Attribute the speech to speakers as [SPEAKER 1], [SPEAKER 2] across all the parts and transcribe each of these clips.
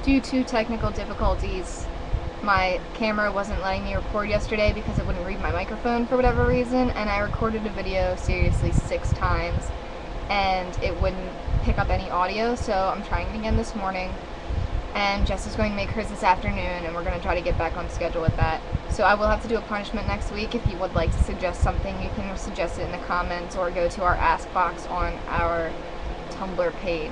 [SPEAKER 1] Due to technical difficulties, my camera wasn't letting me record yesterday because it wouldn't read my microphone for whatever reason, and I recorded a video seriously 6 times and it wouldn't pick up any audio, so I'm trying it again this morning. And Jess is going to make hers this afternoon, and we're going to try to get back on schedule with that. So I will have to do a punishment next week. If you would like to suggest something, you can suggest it in the comments or go to our Ask box on our Tumblr page.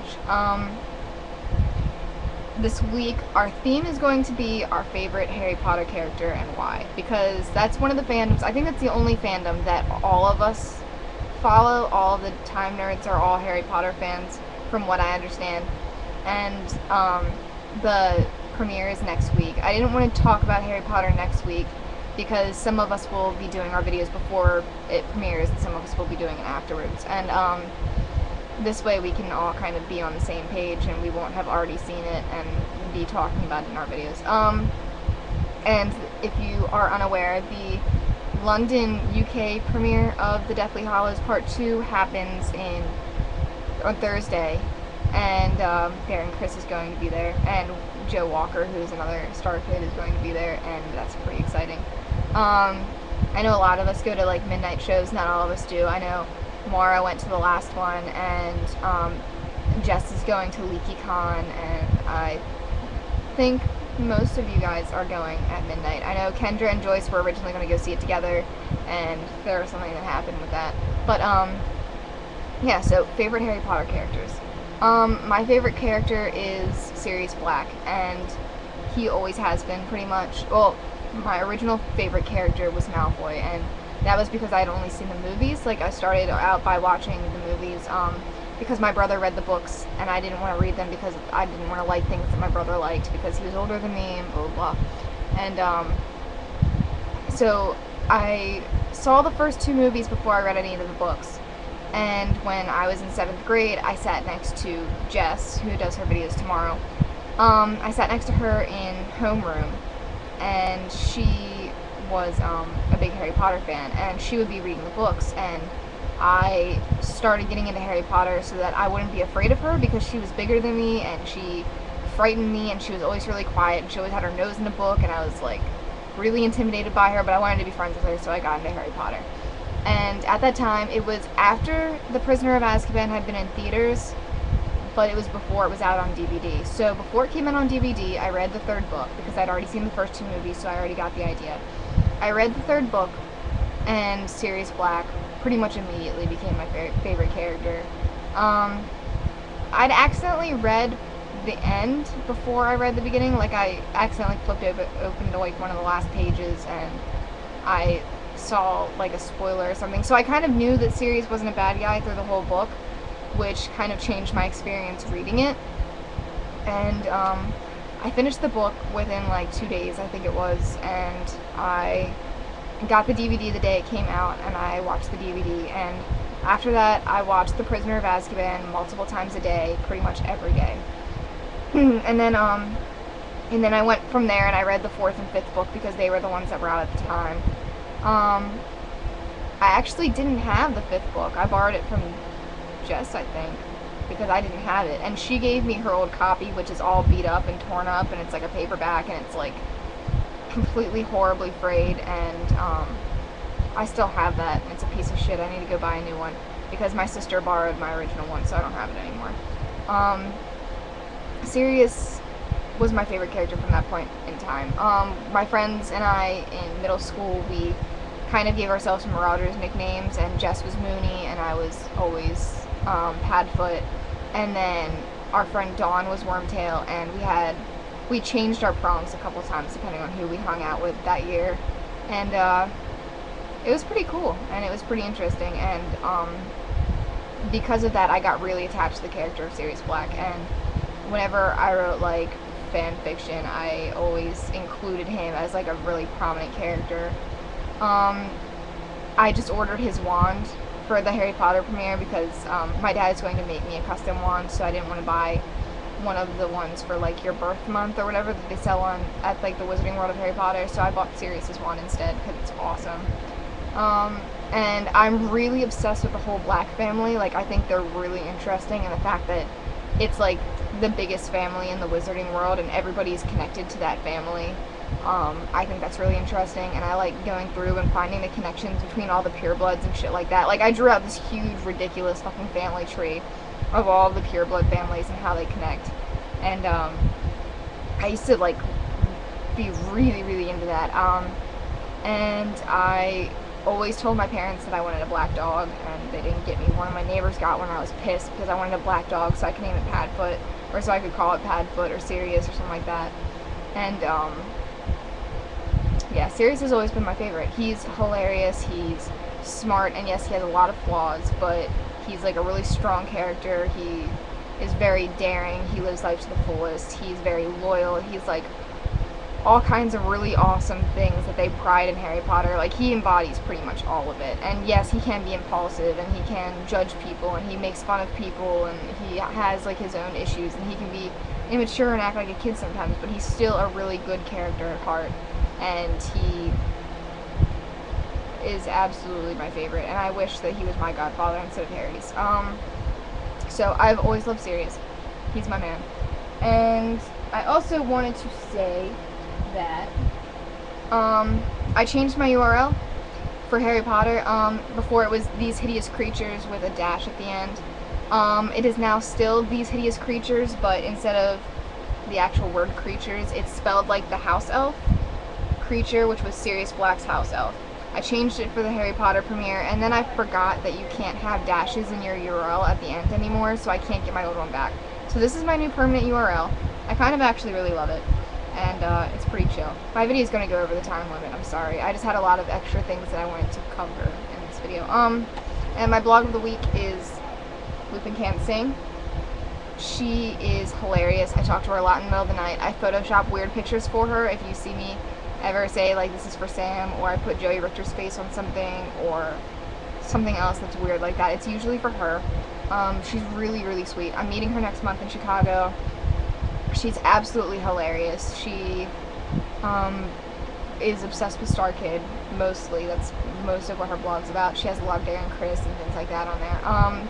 [SPEAKER 1] This week, our theme is going to be our favorite Harry Potter character and why. Because that's one of the fandoms, I think that's the only fandom that all of us follow. All of the Time Nerds are all Harry Potter fans, from what I understand. And, the premiere is next week. I didn't want to talk about Harry Potter next week because some of us will be doing our videos before it premieres and some of us will be doing it afterwards. And this way we can all kind of be on the same page and we won't have already seen it and be talking about it in our videos. And if you are unaware, the London, UK premiere of The Deathly Hallows Part 2 happens on Thursday. And Darren Criss is going to be there, and Joe Walker, who's another Star Kid, is going to be there, and that's pretty exciting. I know a lot of us go to like midnight shows, not all of us do. I know Mara went to the last one, and Jess is going to LeakyCon, and I think most of you guys are going at midnight. I know Kendra and Joyce were originally going to go see it together, and there was something that happened with that. But yeah, so favorite Harry Potter characters. My favorite character is Sirius Black, and he always has been pretty much. Well, my original favorite character was Malfoy, and that was because I had only seen the movies. Like, I started out by watching the movies, because my brother read the books, and I didn't want to read them because I didn't want to like things that my brother liked because he was older than me, and blah, blah, blah. And, so I saw the first 2 movies before I read any of the books. And when I was in 7th grade, I sat next to Jess, who does her videos tomorrow. I sat next to her in homeroom, and she was a big Harry Potter fan, and she would be reading the books, and I started getting into Harry Potter so that I wouldn't be afraid of her because she was bigger than me, and she frightened me, and she was always really quiet, and she always had her nose in a book, and I was like really intimidated by her, but I wanted to be friends with her, so I got into Harry Potter. And at that time, it was after The Prisoner of Azkaban had been in theaters, but it was before it was out on DVD. So before it came out on DVD, I read the 3rd book, because I'd already seen the first 2 movies, so I already got the idea. I read the 3rd book, and Sirius Black pretty much immediately became my favorite character. I'd accidentally read the end before I read the beginning. Like, I accidentally flipped open to like one of the last pages, and I saw like a spoiler or something, so I kind of knew that Sirius wasn't a bad guy through the whole book, which kind of changed my experience reading it. And I finished the book within like 2 days, I think it was, and I got the DVD the day it came out, and I watched the DVD, and after that I watched The Prisoner of Azkaban multiple times a day, pretty much every day. And then I went from there and I read the 4th and 5th book because they were the ones that were out at the time. I actually didn't have the 5th book. I borrowed it from Jess, I think, because I didn't have it. And she gave me her old copy, which is all beat up and torn up, and it's like a paperback, and it's like completely horribly frayed, and I still have that. It's a piece of shit. I need to go buy a new one because my sister borrowed my original one, so I don't have it anymore. Sirius was my favorite character from that point in time. My friends and I in middle school, we kind of gave ourselves Marauders nicknames, and Jess was Mooney, and I was always Padfoot, and then our friend Dawn was Wormtail, and we changed our proms a couple times depending on who we hung out with that year, and it was pretty cool, and it was pretty interesting, and because of that I got really attached to the character of Sirius Black, and whenever I wrote like fan fiction, I always included him as like a really prominent character. I just ordered his wand for the Harry Potter premiere because my dad is going to make me a custom wand, so I didn't want to buy one of the ones for like your birth month or whatever that they sell at like the Wizarding World of Harry Potter, so I bought Sirius's wand instead because it's awesome. And I'm really obsessed with the whole Black family. Like, I think they're really interesting, and the fact that it's like the biggest family in the wizarding world, and everybody's connected to that family. I think that's really interesting, and I like going through and finding the connections between all the purebloods and shit like that. Like, I drew out this huge, ridiculous fucking family tree of all the pureblood families and how they connect. And I used to like be really, really into that. And I always told my parents that I wanted a black dog, and they didn't get me one. Of my neighbors got one, and I was pissed because I wanted a black dog so I could name it Padfoot, or so I could call it Padfoot or Sirius or something like that. And yeah, Sirius has always been my favorite. He's hilarious, he's smart, and yes, he has a lot of flaws, but he's like a really strong character. He is very daring, he lives life to the fullest, he's very loyal, he's like all kinds of really awesome things that they pride in Harry Potter. Like, he embodies pretty much all of it. And yes, he can be impulsive, and he can judge people, and he makes fun of people, and he has like his own issues, and he can be immature and act like a kid sometimes, but he's still a really good character at heart, and he is absolutely my favorite, and I wish that he was my godfather instead of Harry's. So I've always loved Sirius. He's my man. And I also wanted to say that I changed my URL for Harry Potter. Before it was These Hideous Creatures with a dash at the end. It is now still These Hideous Creatures, but instead of the actual word creatures, it's spelled like the house elf creature, which was Sirius Black's house elf. I changed it for the Harry Potter premiere, and then I forgot that you can't have dashes in your URL at the end anymore, so I can't get my old one back. So this is my new permanent URL. I kind of actually really love it, and it's pretty chill. My video is going to go over the time limit, I'm sorry. I just had a lot of extra things that I wanted to cover in this video. And my blog of the week is Lupin Can't Sing. She is hilarious. I talk to her a lot in the middle of the night. I Photoshop weird pictures for her. If you see me ever say, like, this is for Sam, or I put Joey Richter's face on something, or something else that's weird like that, it's usually for her. She's really, really sweet. I'm meeting her next month in Chicago. She's absolutely hilarious. She is obsessed with Star Kid, mostly. That's most of what her blog's about. She has a lot of Darren Criss and things like that on there.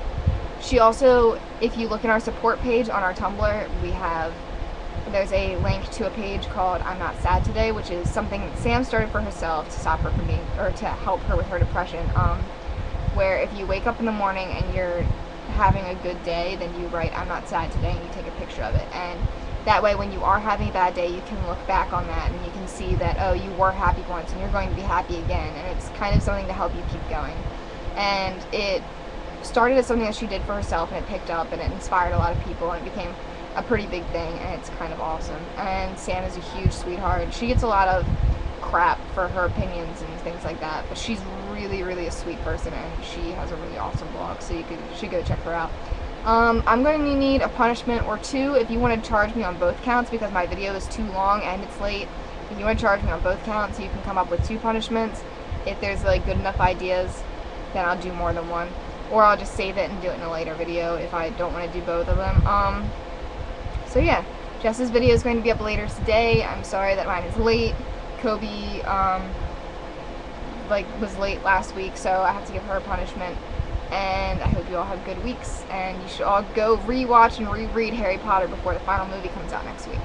[SPEAKER 1] She also, if you look in our support page on our Tumblr, there's a link to a page called I'm Not Sad Today, which is something that Sam started for herself to stop her from being, or to help her with her depression, where if you wake up in the morning and you're having a good day, then you write I'm not sad today, and you take a picture of it, and that way when you are having a bad day, you can look back on that and you can see that, oh, you were happy once and you're going to be happy again, and it's kind of something to help you keep going. And it started as something that she did for herself, and it picked up and it inspired a lot of people, and it became a pretty big thing, and it's kind of awesome. And Sam is a huge sweetheart. She gets a lot of crap for her opinions and things like that, but she's really, really a sweet person, and she has a really awesome blog, so you should go check her out. I'm going to need a punishment or two if you want to charge me on both counts, because my video is too long and it's late. If you want to charge me on both counts, you can come up with 2 punishments. If there's like good enough ideas, then I'll do more than one, or I'll just save it and do it in a later video if I don't want to do both of them. So yeah, Jess's video is going to be up later today. I'm sorry that mine is late. Kobe was late last week, so I have to give her a punishment. And I hope you all have good weeks, and you should all go rewatch and reread Harry Potter before the final movie comes out next week.